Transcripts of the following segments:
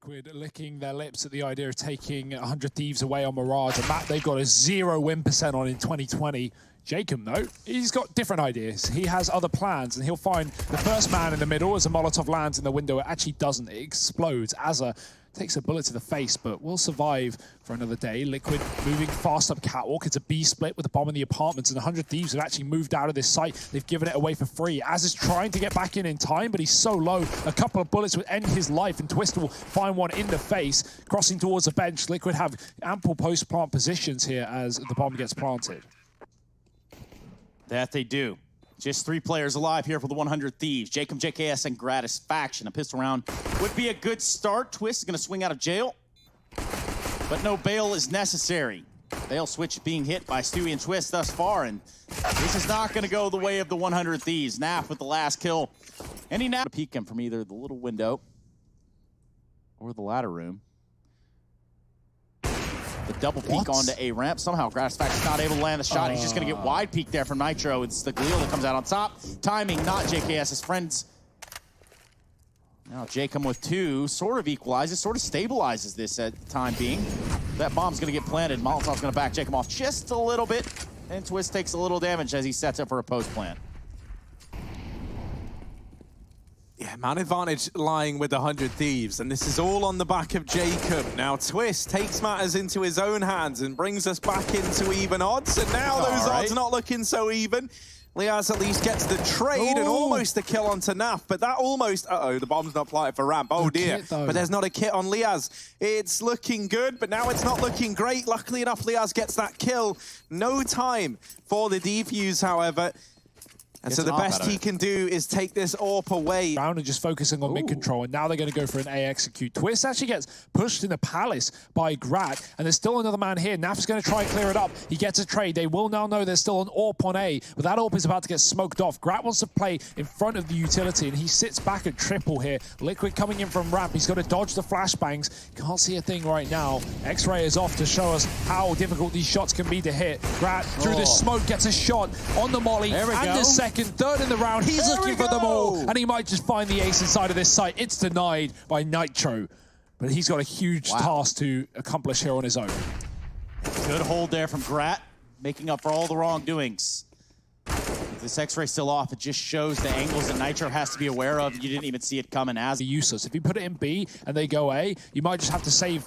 Liquid licking their lips at the idea of taking 100 Thieves away on Mirage. A map they got a 0 win % on in 2020. Jacob, though, he's got different ideas. He has other plans, and he'll find the first man in the middle as a Molotov lands in the window. It actually doesn't. It explodes. Azza takes a bullet to the face, but will survive for another day. Liquid moving fast up Catwalk. It's a B split with a bomb in the apartments, and 100 Thieves have actually moved out of this site. They've given it away for free. Az is trying to get back in time, but he's so low. A couple of bullets would end his life, and twistzz will find one in the face. Crossing towards the bench, Liquid have ample post-plant positions here as the bomb gets planted. That they do. Just 3 players alive here for the 100 Thieves. Jacob, JKS, and gratisfaction. A pistol round would be a good start. twistzz is going to swing out of jail, but no bail is necessary. Bail switch being hit by Stewie and twistzz thus far, and this is not going to go the way of the 100 Thieves. Naf with the last kill. And he now peek him from either the little window or the ladder room. The double peek onto a ramp. Somehow gratisfaction's not able to land the shot. He's just going to get wide peek there from Nitro. It's the Galil that comes out on top. Timing, not JKS's friends. Now Jacob with 2 sort of equalizes, sort of stabilizes this at the time being. That bomb's going to get planted. Molotov's going to back Jacob off just a little bit. And twistzz takes a little damage as he sets up for a post plant. Yeah, man advantage lying with the 100 Thieves, and this is all on the back of Jacob. Now twistzz takes matters into his own hands and brings us back into even odds, and now those odds not looking so even. liazz at least gets the trade and almost the kill onto Naf, but that almost, the bomb's not planted for ramp, oh dear. But there's not a kit on liazz. It's looking good, but now it's not looking great. Luckily enough, liazz gets that kill. No time for the defuse, however. And so the best he can do is take this AWP away. Round and just focusing on mid control, and now they're going to go for an A execute. twistzz actually gets pushed in the palace by Grat, and there's still another man here. Naf's going to try and clear it up. He gets a trade. They will now know there's still an AWP on A, but that AWP is about to get smoked off. Grat wants to play in front of the utility, and he sits back at triple here. Liquid coming in from ramp. He's got to dodge the flashbangs. Can't see a thing right now. X-ray is off to show us how difficult these shots can be to hit. Grat, through the smoke, gets a shot on the molly, and the second, third in the round. He's looking for them all, and he might just find the ace inside of this site. It's denied by Nitro, but he's got a huge task to accomplish here on his own. Good hold there from Grat, making up for all the wrongdoings. With this X-ray still off, it just shows the angles that Nitro has to be aware of. You didn't even see it coming as useless. If you put it in B and they go A, you might just have to save,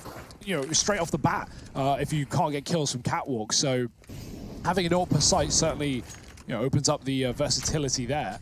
straight off the bat if you can't get kills from Catwalk. So having an AWP per site certainly opens up the versatility there.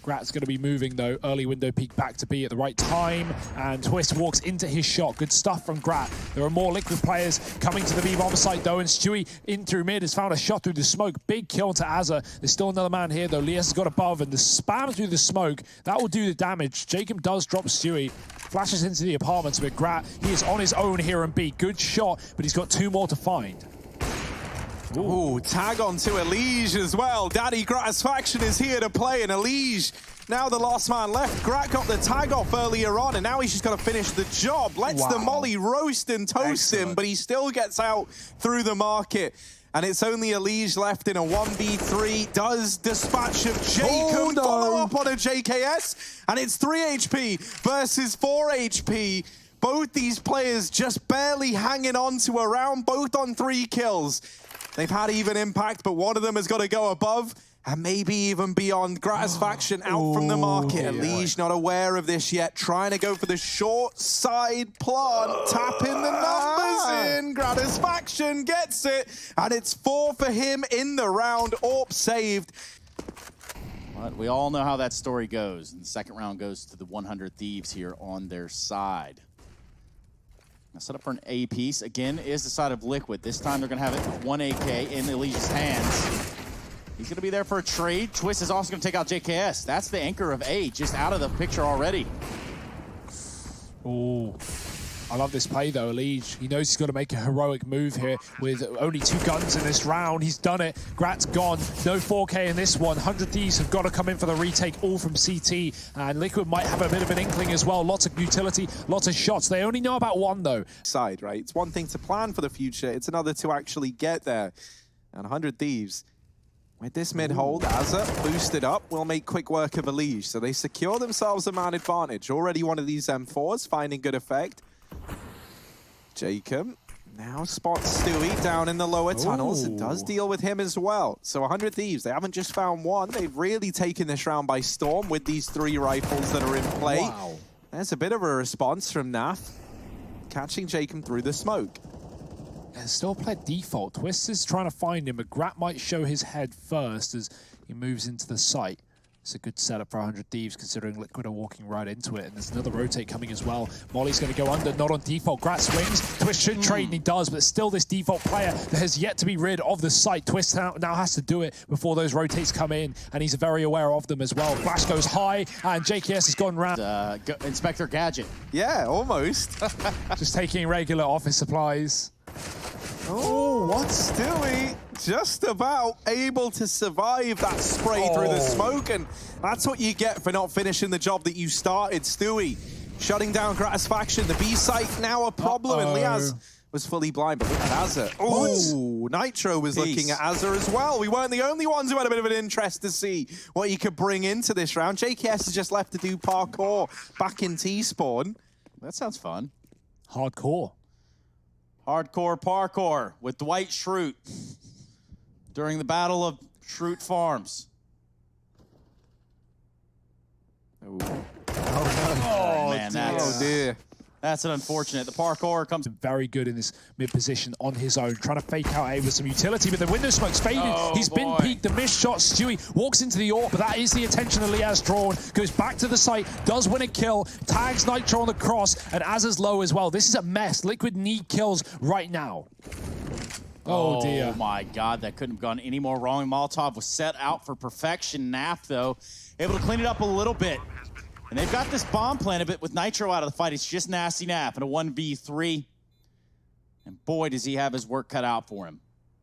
Grat's going to be moving, though. Early window peek back to B at the right time, and twistzz walks into his shot. Good stuff from Grat. There are more Liquid players coming to the B bomb site, though, and Stewie in through mid has found a shot through the smoke. Big kill to Azza. There's still another man here, though. liazz has got above, and the spam through the smoke, that will do the damage. Jacob does drop Stewie. Flashes into the apartments, but Grat, he is on his own here in B. Good shot, but he's got 2 more to find. Ooh, tag onto Elige as well. Daddy gratisfaction is here to play, and Elige, now the last man left. Grat got the tag off earlier on, and now he's just got to finish the job. Lets the molly roast and toast him, but he still gets out through the market. And it's only Elige left in a 1v3. Does dispatch of Jacob follow up on a JKS? And it's 3 HP versus 4 HP. Both these players just barely hanging on to a round, both on 3 kills. They've had even impact, but one of them has got to go above and maybe even beyond. Gratisfaction out from the market. Elige not aware of this yet. Trying to go for the short side plant. Tapping the numbers in. Gratisfaction gets it. And it's 4 for him in the round. AWP saved. But we all know how that story goes. And the second round goes to the 100 Thieves here on their side. Set up for an A piece. Again, is the side of Liquid. This time they're going to have it with 1 AK in Elige's hands. He's going to be there for a trade. twistzz is also going to take out JKS. That's the anchor of A, just out of the picture already. Oh, I love this play, though. Elige, he knows he's got to make a heroic move here with only 2 guns in this round. He's done it. Grat's gone. No 4K in this one. 100 Thieves have got to come in for the retake, all from CT. And Liquid might have a bit of an inkling as well. Lots of utility, lots of shots. They only know about 1, though. Side, right? It's one thing to plan for the future. It's another to actually get there. And 100 Thieves, With this mid-hold, Azza boosted up, will make quick work of Elige. So they secure themselves a man advantage. Already one of these M4s, finding good effect. Jacob now spots Stewie down in the lower tunnels and does deal with him as well. So 100 Thieves, they haven't just found one. They've really taken this round by storm with these 3 rifles that are in play. Wow. There's a bit of a response from Naf, catching Jacob through the smoke. There's still a player default. twistzz is trying to find him, but Grat might show his head first as he moves into the site. It's a good setup for 100 Thieves, considering Liquid are walking right into it. And there's another rotate coming as well. Molly's going to go under, not on default. Grat swings. Twistzz should trade, and he does, but still this default player that has yet to be rid of the site. twistzz now has to do it before those rotates come in, and he's very aware of them as well. Flash goes high, and JKS has gone round. Inspector Gadget. Yeah, almost. Just taking regular office supplies. Oh, what's Stewie? Just about able to survive that spray through the smoke, and that's what you get for not finishing the job that you started. Stewie shutting down gratisfaction. The B site now a problem, and Liaz was fully blind, but look at Azza. Oh, Nitro was looking at Azza as well. We weren't the only ones who had a bit of an interest to see what he could bring into this round. JKS is just left to do parkour back in T-spawn. That sounds fun. Hardcore. Hardcore parkour with Dwight Schrute during the Battle of Schrute Farms. Oh, man, that's an unfortunate. The parkour comes very good in this mid position on his own, trying to fake out A with some utility, but the window smoke's faded. He's been peeked, the missed shot. Stewie walks into the AWP, but that is the attention that Liaz drawn. Goes back to the site, does win a kill, tags Nitro on the cross, and Azza's low as well. This is a mess. Liquid need kills right now. Oh dear. Oh my God, that couldn't have gone any more wrong. Molotov was set out for perfection. Naf, though, able to clean it up a little bit. And they've got this bomb planted, but with Nitro out of the fight, it's just Nasty Naf in a 1v3. And boy, does he have his work cut out for him.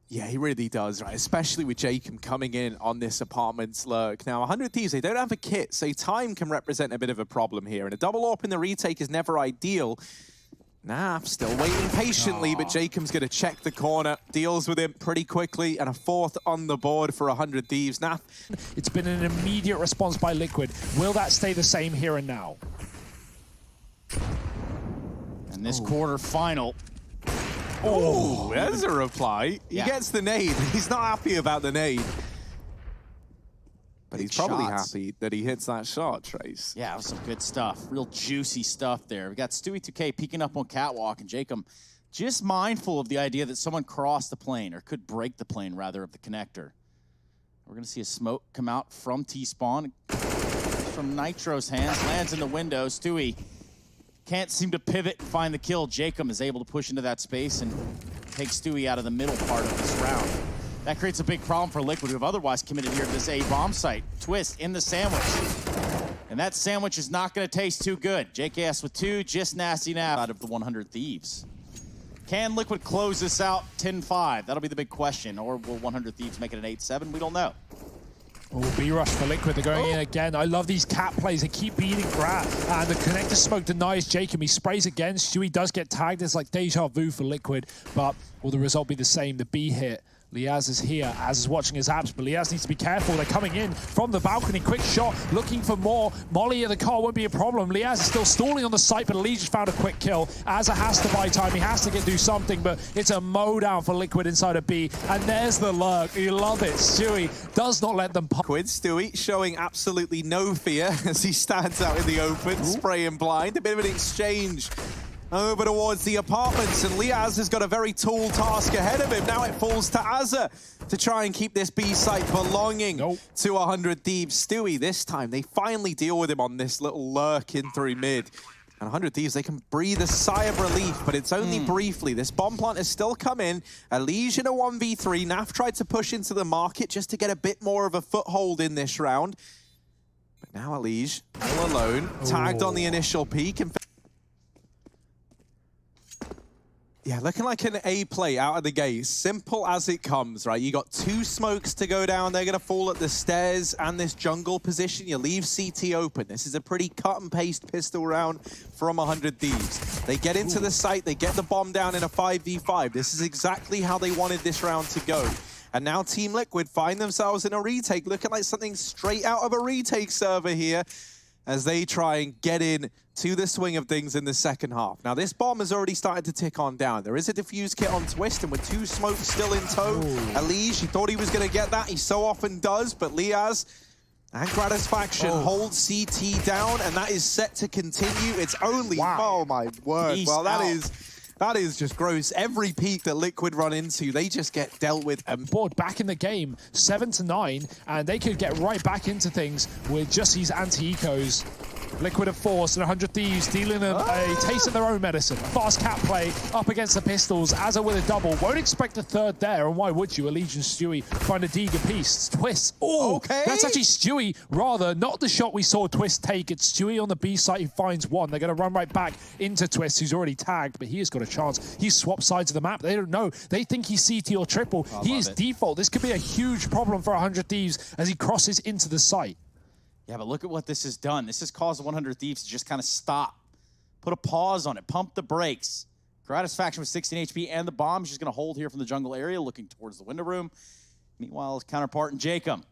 Yeah, he really does, right? Especially with Jacob coming in on this apartment's lurk. Now, 100 Thieves, they don't have a kit, so time can represent a bit of a problem here. And a double AWP in the retake is never ideal. Naf still waiting patiently, but Jacob's going to check the corner, deals with him pretty quickly, and a 4th on the board for 100 Thieves. Naf. It's been an immediate response by Liquid. Will that stay the same here and now? And this quarter final. Oh, there's a reply. He gets the nade. He's not happy about the nade. But he's probably happy that he hits that shot, Trace. Yeah, it was some good stuff. Real juicy stuff there. We got Stewie 2K peeking up on Catwalk, and Jacob just mindful of the idea that someone crossed the plane, or could break the plane, rather, of the connector. We're going to see a smoke come out from T-spawn. From Nitro's hands, lands in the window. Stewie can't seem to pivot and find the kill. Jacob is able to push into that space and take Stewie out of the middle part of this round. That creates a big problem for Liquid, who have otherwise committed here to this A-bomb site. twistzz in the sandwich. And that sandwich is not going to taste too good. JKS with 2, just Nasty Naf out of the 100 Thieves. Can Liquid close this out 10-5? That'll be the big question. Or will 100 Thieves make it an 8-7? We don't know. Oh, B-rush for Liquid. They're going in again. I love these cat plays. They keep beating Grat. And the connector smoke denies Jacob. He sprays again. Stewie does get tagged. It's like deja vu for Liquid. But will the result be the same? The B hit. Liaz is here. Az is watching his abs, but Liaz needs to be careful. They're coming in from the balcony. Quick shot, looking for more. Molly in the car won't be a problem. Liaz is still stalling on the site, but Elige just found a quick kill. Azza has to buy time. He has to do something, but it's a mow-down for Liquid inside of B. And there's the lurk. You love it. Stewie does not let them pop. Stewie showing absolutely no fear as he stands out in the open, spraying blind. A bit of an exchange over towards the apartments, and Liaz has got a very tall task ahead of him. Now it falls to Azza to try and keep this B site belonging to 100 Thieves. Stewie, this time, they finally deal with him on this little lurk in through mid. And 100 Thieves, they can breathe a sigh of relief, but it's only briefly. This bomb plant has still come in. Elige in a 1v3. Naf tried to push into the market just to get a bit more of a foothold in this round. But now Elige, all alone, tagged on the initial peak. And yeah, looking like an A play out of the gate. Simple as it comes, right? You got 2 smokes to go down. They're going to fall at the stairs and this jungle position. You leave CT open. This is a pretty cut and paste pistol round from 100 Thieves. They get into the site. They get the bomb down in a 5v5. This is exactly how they wanted this round to go. And now Team Liquid find themselves in a retake, looking like something straight out of a retake server here, as they try and get in to the swing of things in the second half. Now, this bomb has already started to tick on down. There is a defuse kit on Twist, and with 2 smokes still in tow, Elige, he thought he was going to get that. He so often does, but Liaz and Gratisfaction hold CT down, and that is set to continue. It's only, oh my word. He's well, out. that is just gross. Every peak that Liquid run into, they just get dealt with. Board back in the game, 7-9, and they could get right back into things with just these anti-ecos. Liquid at force and 100 Thieves dealing them a taste of their own medicine. A fast cat play up against the pistols. Azza with a double. Won't expect a third there, and why would you? Elige and Stewie find a Deeger piece. Twist. Oh, okay. That's actually Stewie, rather, not the shot we saw Twist take. It's Stewie on the B side who finds one. They're going to run right back into Twist, who's already tagged, but he has got a chance. He's swapped sides of the map. They don't know. They think he's CT or triple. He is default. This could be a huge problem for 100 Thieves as he crosses into the site. Yeah, but look at what this has done. This has caused the 100 Thieves to just kind of stop. Put a pause on it. Pump the brakes. Gratisfaction with 16 HP and the bomb. She's going to hold here from the jungle area, looking towards the window room. Meanwhile, his counterpart in Jacob,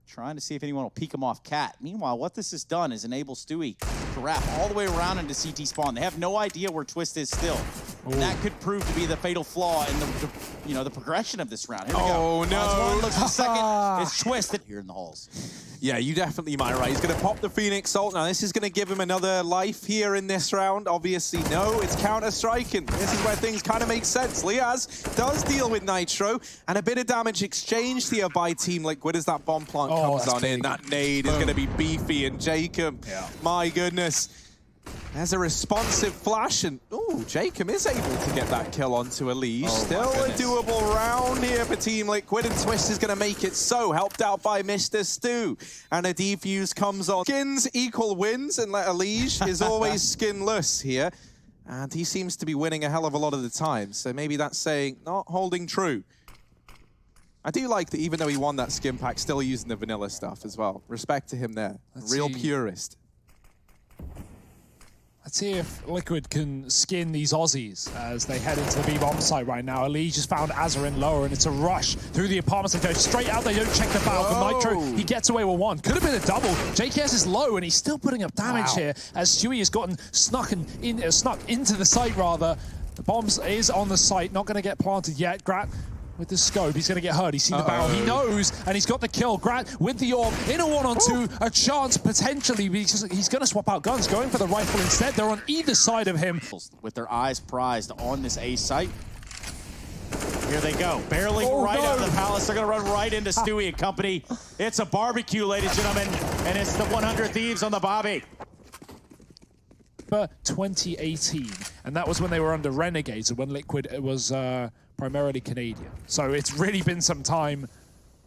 trying to see if anyone will peek him off Cat. Meanwhile, what this has done is enable Stewie to wrap all the way around into CT spawn. They have no idea where Twist is still. And that could prove to be the fatal flaw in the progression of this round. Here we go. Oh, no. One looks for second. It's Twist here in the halls. Yeah, you definitely might right. He's going to pop the Phoenix ult. Now, this is going to give him another life here in this round. Obviously, no, it's counter-striking. This is where things kind of make sense. Liaz does deal with Nitro, and a bit of damage exchanged here by Team Liquid as that bomb plant comes on in. That nade is going to be beefy, and Jacob, my goodness. There's a responsive flash, and ooh, Jacob is able to get that kill onto Elige. Still a doable round here for Team Liquid, and Twist is going to make it so, helped out by Mr. Stu. And a defuse comes on. Skins equal wins, and Elige is always skinless here. And he seems to be winning a hell of a lot of the time, so maybe that's saying not holding true. I do like that even though he won that skin pack, still using the vanilla stuff as well. Respect to him there. Real purist. Let's see if Liquid can skin these Aussies as they head into the B-bomb site right now. Elige just found Azza in lower, and it's a rush through the apartments. They go straight out. They don't check the foul from Nitro. He gets away with one. Could have been a double. JKS is low, and he's still putting up damage here as Stewie has gotten snuck into the site, rather. The bombs is on the site, not going to get planted yet. Grat with the scope, he's going to get hurt. He's seen the barrel. He knows, and he's got the kill. Grat with the orb in a 1-on-2, a chance potentially. He's going to swap out guns, going for the rifle instead. They're on either side of him. With their eyes prized on this A site. Here they go, barreling out of the palace. They're going to run right into Stewie and company. It's a barbecue, ladies and gentlemen, and it's the 100 Thieves on the Bobby. 2018, and that was when they were under Renegades, and when Liquid was primarily Canadian. So it's really been some time.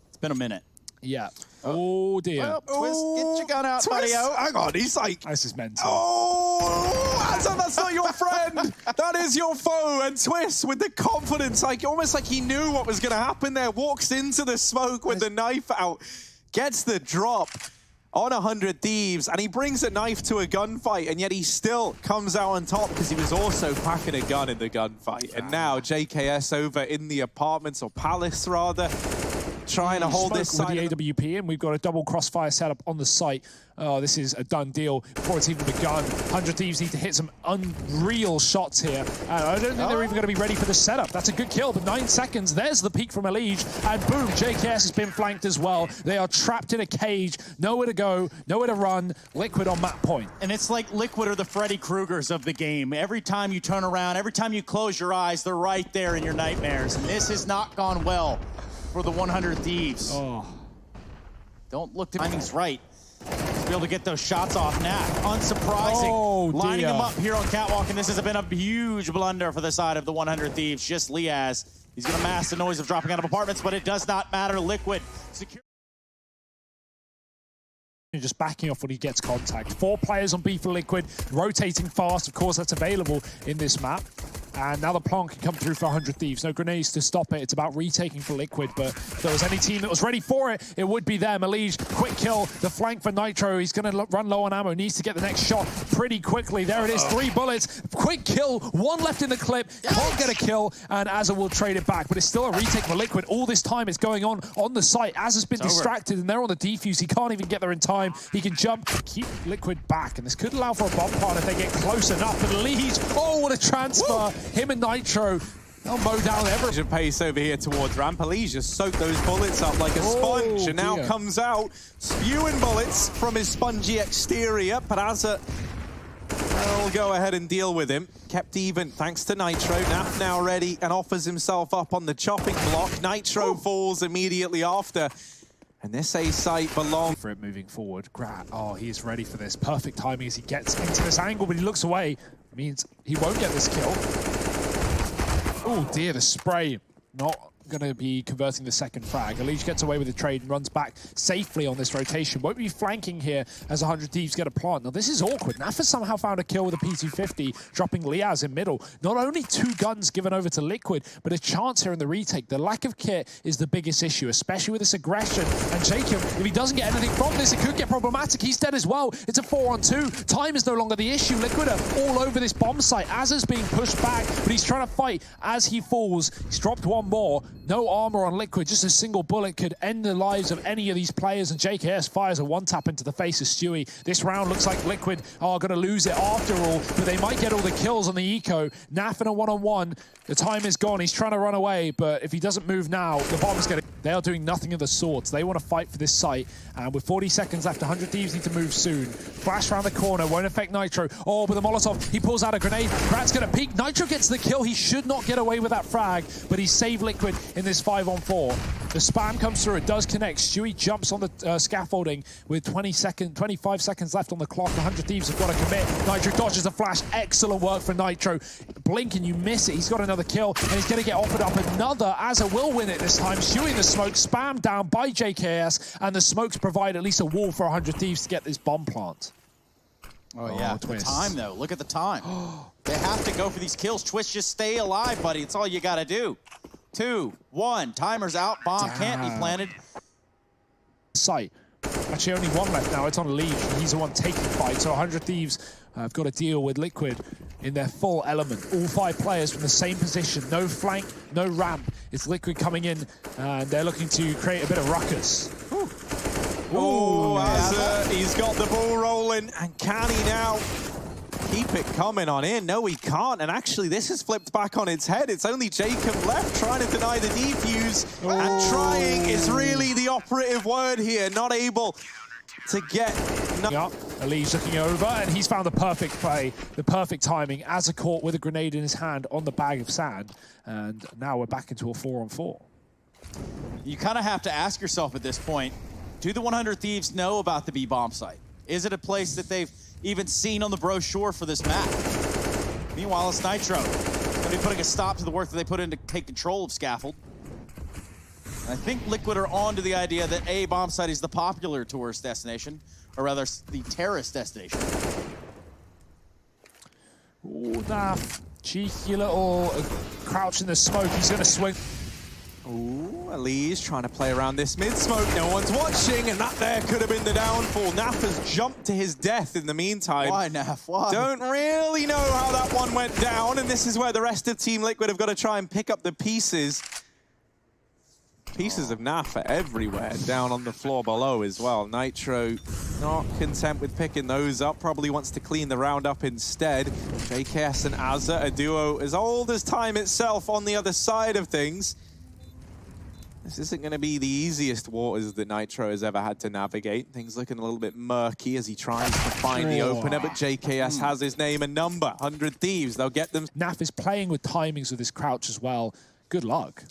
It's been a minute. Yeah. Oh dear. Well, Twist, get your gun out, buddy. Hang on, he's like... This is mental. Oh, that's not your friend. That is your foe. And Twist with the confidence, like almost like he knew what was going to happen there. Walks into the smoke with the knife out. Gets the drop on 100 Thieves, and he brings a knife to a gunfight, and yet he still comes out on top because he was also packing a gun in the gunfight. And now JKS over in the apartments, or palace rather, trying to hold this side with the AWP, and we've got a double crossfire setup on the site. Oh, this is a done deal before it's even begun. 100 Thieves need to hit some unreal shots here. I don't think they're even going to be ready for the setup. That's a good kill, but 9 seconds. There's the peak from Elige, and boom, JKS has been flanked as well. They are trapped in a cage, nowhere to go, nowhere to run. Liquid on map point. And it's like Liquid are the Freddy Kruegers of the game. Every time you turn around, every time you close your eyes, they're right there in your nightmares. And this has not gone well for the 100 Thieves. Oh. Don't look, timing's right. To be able to get those shots off now. Unsurprising. Lining them up here on Catwalk, and this has been a huge blunder for the side of the 100 Thieves. Just Liaz. He's going to mask the noise of dropping out of apartments, but it does not matter. Liquid. Just backing off when he gets contact. 4 players on B for Liquid, rotating fast. Of course, that's available in this map. And now the plant can come through for 100 Thieves. No grenades to stop it. It's about retaking for Liquid, but if there was any team that was ready for it, it would be them. Elige, quick kill, the flank for Nitro. He's going to run low on ammo, needs to get the next shot pretty quickly. There it is, 3 bullets, quick kill, 1 left in the clip, can't get a kill, and Azza will trade it back, but it's still a retake for Liquid. All this time it's going on the site. Azza's been distracted, and they're on the defuse. He can't even get there in time. He can jump, keep Liquid back, and this could allow for a bomb plant if they get close enough. But Elige, oh, what a transfer. Woo! Him and Nitro, they'll mow down everything. Pace over here towards ramp. Elige just soaked those bullets up like a sponge, and now comes out spewing bullets from his spongy exterior. But Azza will go ahead and deal with him. Kept even thanks to Nitro. Naf now ready and offers himself up on the chopping block. Nitro falls immediately after. And this A site belongs for it moving forward. Grat, oh, he is ready for this. Perfect timing as he gets into this angle, but he looks away. Means he won't get this kill. Oh dear, the spray. Not going to be converting the second frag. Elige gets away with the trade and runs back safely on this rotation. Won't be flanking here as 100 Thieves get a plant. Now this is awkward. Naf has somehow found a kill with a P250, dropping Liaz in middle. Not only 2 guns given over to Liquid, but a chance here in the retake. The lack of kit is the biggest issue, especially with this aggression. And Jacob, if he doesn't get anything from this, it could get problematic. He's dead as well. It's a 4-on-2. Time is no longer the issue. Liquid are all over this bomb site. Azza's being pushed back, but he's trying to fight as he falls. He's dropped 1 more. No armor on Liquid, just a single bullet could end the lives of any of these players, and JKS fires a 1-tap into the face of Stewie. This round looks like Liquid are going to lose it after all, but they might get all the kills on the eco. Naf in a 1-on-1, the time is gone. He's trying to run away, but if he doesn't move now, the bomb's going to... They are doing nothing of the sorts. They want to fight for this site, and with 40 seconds left, 100 Thieves need to move soon. Flash around the corner, won't affect Nitro. Oh, with a Molotov, he pulls out a grenade. Grat's going to peek. Nitro gets the kill. He should not get away with that frag, but he saved Liquid in this 5-on-4. The spam comes through, it does connect. Stewie jumps on the scaffolding with 25 seconds left on the clock. 100 Thieves have got to commit. Nitro dodges the flash. Excellent work for Nitro. Blink and you miss it. He's got another kill, and he's going to get offered up another. Azza will win it this time. Stewie in the smoke, spammed down by JKS, and the smokes provide at least a wall for 100 Thieves to get this bomb plant. Oh yeah, the time though. Look at the time. They have to go for these kills. twistzz, just stay alive, buddy. It's all you got to do. 2, 1, timer's out. Bomb can't be planted. Site. Actually, only 1 left now. It's on Elige. He's the one taking fight. So 100 Thieves have got to deal with Liquid in their full element. All 5 players from the same position. No flank, no ramp. It's Liquid coming in, and they're looking to create a bit of ruckus. Oh, Azza, he's got the ball rolling, and can he now keep it coming on in? No, he can't, and actually this is flipped back on its head. It's only Jacob left trying to deny the defuse, and trying is really the operative word here. Not able to get... Elige looking over, and he's found the perfect play, the perfect timing. Azza caught with a grenade in his hand on the bag of sand, and now we're back into a 4-on-4. You kind of have to ask yourself at this point, do the 100 Thieves know about the B-bomb site? Is it a place that they've even seen on the brochure for this map? Meanwhile, it's Nitro. Going to be putting a stop to the work that they put in to take control of Scaffold. And I think Liquid are on to the idea that A, bomb site is the popular tourist destination, or rather, the terrorist destination. Ooh, Naf. Cheeky little crouch in the smoke. He's going to swing. Ooh, Elige trying to play around this mid-smoke. No one's watching, and that there could have been the downfall. Naf has jumped to his death in the meantime. Why, Naf? Why? Don't really know how that one went down, and this is where the rest of Team Liquid have got to try and pick up the pieces. Pieces of Naf are everywhere, down on the floor below as well. Nitro not content with picking those up, probably wants to clean the round up instead. JKS and Azza, a duo as old as time itself on the other side of things. This isn't going to be the easiest waters that Nitro has ever had to navigate. Things looking a little bit murky as he tries to find the opener, but JKS has his name and number. 100 Thieves, they'll get them. Naf is playing with timings with his crouch as well. Good luck.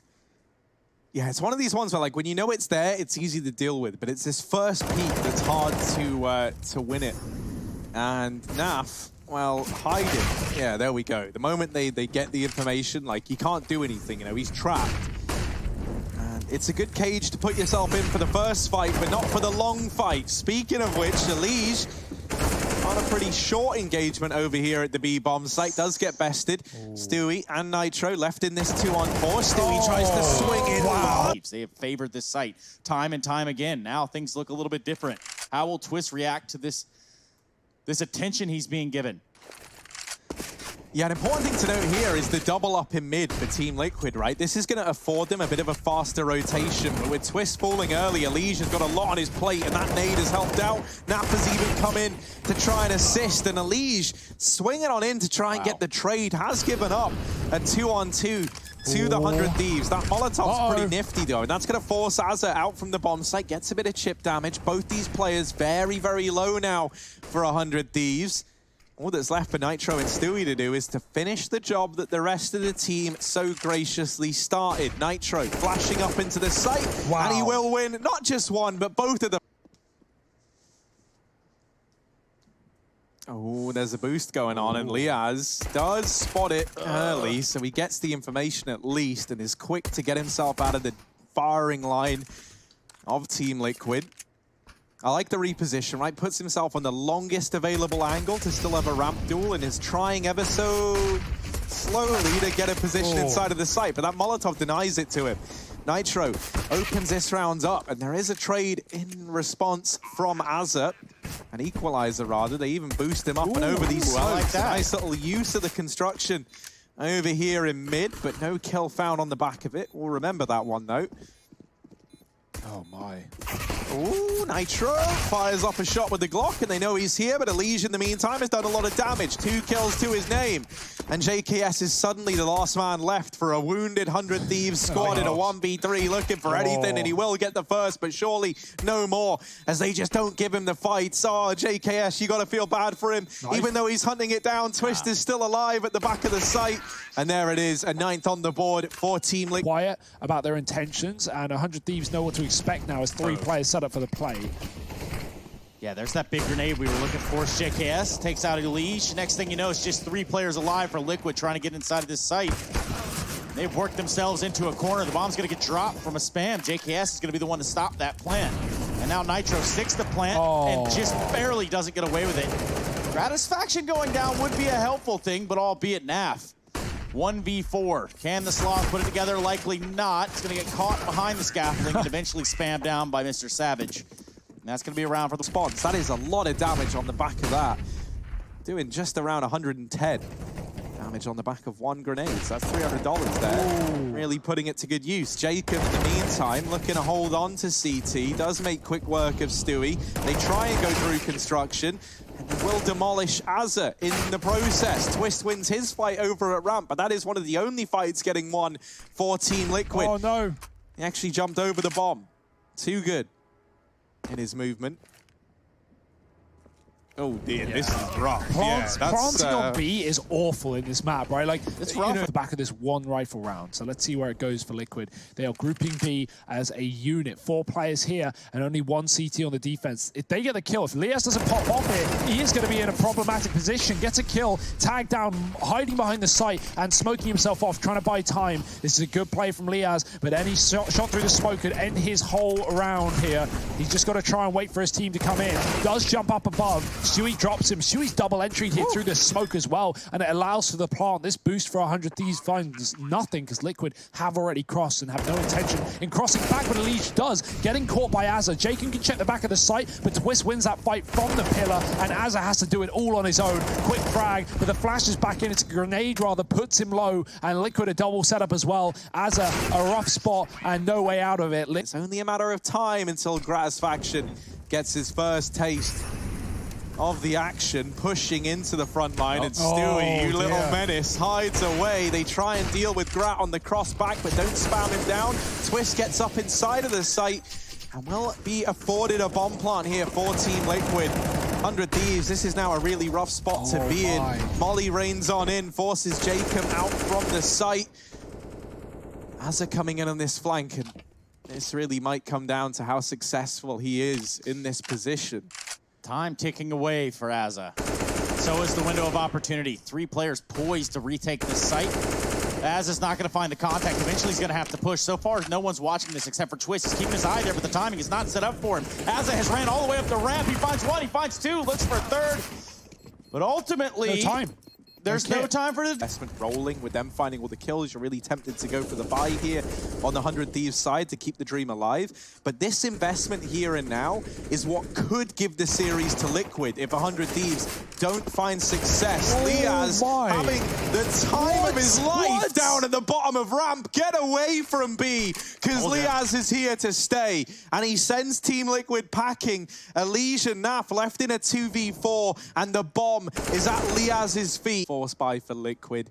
Yeah, it's one of these ones where, like, when you know it's there, it's easy to deal with, but it's this first peek that's hard to win it. And Naf, well, hiding. Yeah, there we go. The moment they get the information, like, he can't do anything, you know, he's trapped. It's a good cage to put yourself in for the first fight, but not for the long fight. Speaking of which, Elige on a pretty short engagement over here at the B-bomb site. Does get bested. Stewie and Nitro left in this 2-on-4. Stewie tries to swing in. Wow. They have favored this site time and time again. Now things look a little bit different. How will twistzz react to this attention he's being given? Yeah, an important thing to note here is the double up in mid for Team Liquid, right? This is going to afford them a bit of a faster rotation, but with twistzz falling early, Elysia's got a lot on his plate, and that nade has helped out. Nappa's even come in to try and assist, and Elysia swinging on in to try and get the trade, has given up a 2-on-2 to the 100 Thieves. That Molotov's pretty nifty, though, and that's going to force Azza out from the bomb site, gets a bit of chip damage. Both these players very, very low now for 100 Thieves. All that's left for Nitro and Stewie to do is to finish the job that the rest of the team so graciously started. Nitro flashing up into the site, and he will win not just one, but both of them. Oh, there's a boost going on, and Liaz does spot it early, so he gets the information at least and is quick to get himself out of the firing line of Team Liquid. I like the reposition, right? Puts himself on the longest available angle to still have a ramp duel and is trying ever so slowly to get a position inside of the site, but that Molotov denies it to him. Nitro opens this round up, and there is a trade in response from Azza. An equalizer, rather. They even boost him up and over these slopes. I like that. Nice little use of the construction over here in mid, but no kill found on the back of it. We'll remember that one, though. Oh, my. Ooh, Nitro fires off a shot with the Glock, and they know he's here, but Elysia, in the meantime, has done a lot of damage. 2 kills to his name. And JKS is suddenly the last man left for a wounded 100 Thieves squad in a 1v3, looking for anything, and he will get the first, but surely no more, as they just don't give him the fights. Oh, JKS, you got to feel bad for him. Even though he's hunting it down, twistzz is still alive at the back of the site. And there it is, a 9th on the board for Team Liquid. Quiet about their intentions, and 100 Thieves know what to expect now as 3 players set up for the play. Yeah, there's that big grenade we were looking for. JKS takes out Elysia. Next thing you know, it's just 3 players alive for Liquid trying to get inside of this site. They've worked themselves into a corner. The bomb's going to get dropped from a spam. JKS is going to be the one to stop that plant. And now Nitro sticks the plant and just barely doesn't get away with it. Gratisfaction going down would be a helpful thing, but albeit naff. 1v4. Can the Sloth put it together? Likely not. It's going to get caught behind the scaffolding and eventually spammed down by Mr. Savage. And that's going to be around for the spawns. That is a lot of damage on the back of that. Doing just around 110 damage on the back of 1 grenade. So that's $300 there. Ooh. Really putting it to good use. Jacob, in the meantime, looking to hold on to CT. Does make quick work of Stewie. They try and go through construction. And they will demolish Azza in the process. twistzz wins his fight over at ramp, but that is one of the only fights getting won for Team Liquid. Oh, no. He actually jumped over the bomb. Too good in his movement. Oh dear, this is rough. Planting on B is awful in this map, right? Like, it's rough at the back of this 1 rifle round. So let's see where it goes for Liquid. They are grouping B as a unit. 4 players here and only 1 CT on the defense. If they get the kill, if Liaz doesn't pop off here, he is going to be in a problematic position. Gets a kill, tagged down, hiding behind the site and smoking himself off, trying to buy time. This is a good play from Liaz, but any shot through the smoke could end his whole round here. He's just got to try and wait for his team to come in. Does jump up above. Stewie drops him. Stewie's double entry here through the smoke as well, and it allows for the plant. This boost for 100 Thieves finds nothing because Liquid have already crossed and have no intention in crossing back, but Elysia does. Getting caught by Azza. Jacob can check the back of the site, but twistzz wins that fight from the pillar, and Azza has to do it all on his own. Quick frag, but the flash is back in. It's a grenade rather, puts him low, and Liquid a double setup as well. Azza, a rough spot and no way out of it. It's only a matter of time until Gratisfaction gets his first taste of the action, pushing into the front line, and Stewie, you little menace, hides away. They try and deal with Grat on the cross back, but don't spam him down. twistzz gets up inside of the site and will be afforded a bomb plant here for Team Liquid. 100 Thieves, this is now a really rough spot to be in. Molly rains on in, forces Jacob out from the site. Azza coming in on this flank, and this really might come down to how successful he is in this position. Time ticking away for Azza. So is the window of opportunity. 3 players poised to retake this site. Azza's not going to find the contact. Eventually he's going to have to push. So far, no one's watching this except for twistzz. He's keeping his eye there, but the timing is not set up for him. Azza has ran all the way up the ramp. He finds 1, he finds 2, looks for a 3rd. But ultimately, No time. there's no time for the Investment rolling with them finding all the kills. You're really tempted to go for the buy here on the 100 Thieves side to keep the dream alive. But this investment here and now is what could give the series to Liquid if 100 Thieves don't find success. Liaz having the time of his life down at the bottom of ramp. Get away from B, because Liaz is here to stay. And he sends Team Liquid packing. Elige and Naf left in a 2v4, and the bomb is at Liaz's feet. Force buy for Liquid.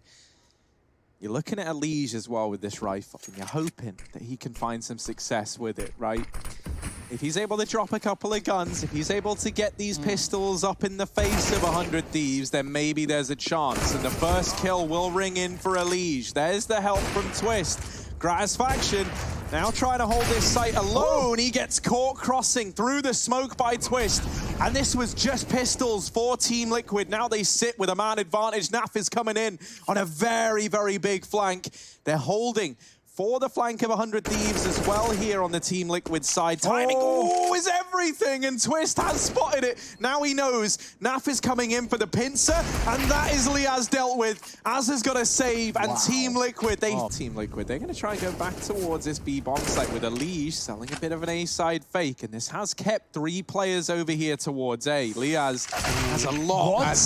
You're looking at Elige as well with this rifle, and you're hoping that he can find some success with it, right? If he's able to drop a couple of guns, if he's able to get these pistols up in the face of 100 Thieves, then maybe there's a chance. And the first kill will ring in for Elige. There's the help from twistzz. Gratisfaction now trying to hold this site alone. He gets caught crossing through the smoke by twistzz. And this was just pistols for Team Liquid. Now they sit with a man advantage. Naf is coming in on a very, very big flank. They're holding for the flank of 100 Thieves as well here on the Team Liquid side. Timing is everything, and twistzz has spotted it. Now he knows Naf is coming in for the pincer, and that is Liaz dealt with. Az has got a save, and Team Liquid, Team Liquid, they're going to try and go back towards this B bomb site with Elige selling a bit of an A-side fake, and this has kept 3 players over here towards A. Liaz has a lot.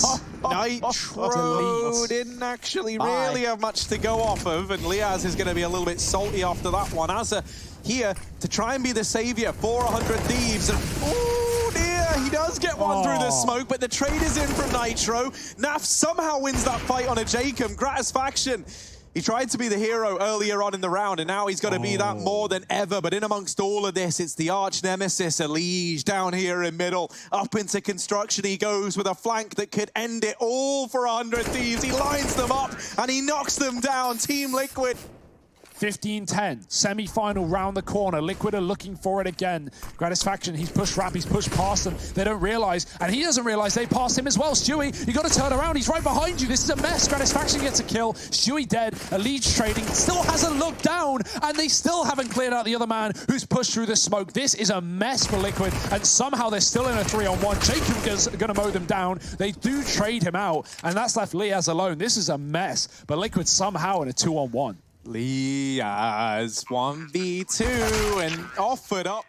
Nitro didn't actually really have much to go off of, and Liaz is going to be a little bit salty after that one. Asa here to try and be the savior for 100 Thieves. And oh dear, he does get one through the smoke, but the trade is in from Nitro. Naf somehow wins that fight on a Jacob. Gratisfaction. He tried to be the hero earlier on in the round, and now he's got to be that more than ever. But in amongst all of this, it's the arch nemesis, Elige, down here in middle. Up into construction he goes with a flank that could end it all for 100 Thieves. He lines them up, and he knocks them down. Team Liquid. 15-10, semi-final round the corner. Liquid are looking for it again. Gratisfaction, he's pushed Rap, he's pushed past them. They don't realize, and he doesn't realize they passed him as well. Stewie, you got to turn around. He's right behind you. This is a mess. Gratisfaction gets a kill. Stewie dead. Elige trading, still hasn't looked down, and they still haven't cleared out the other man who's pushed through the smoke. This is a mess for Liquid, and somehow they're still in a 3-on-1. Jacob is going to mow them down. They do trade him out, and that's left Liaz alone. This is a mess, but Liquid somehow in a 2-on-1. Liaz 1v2 and offered up.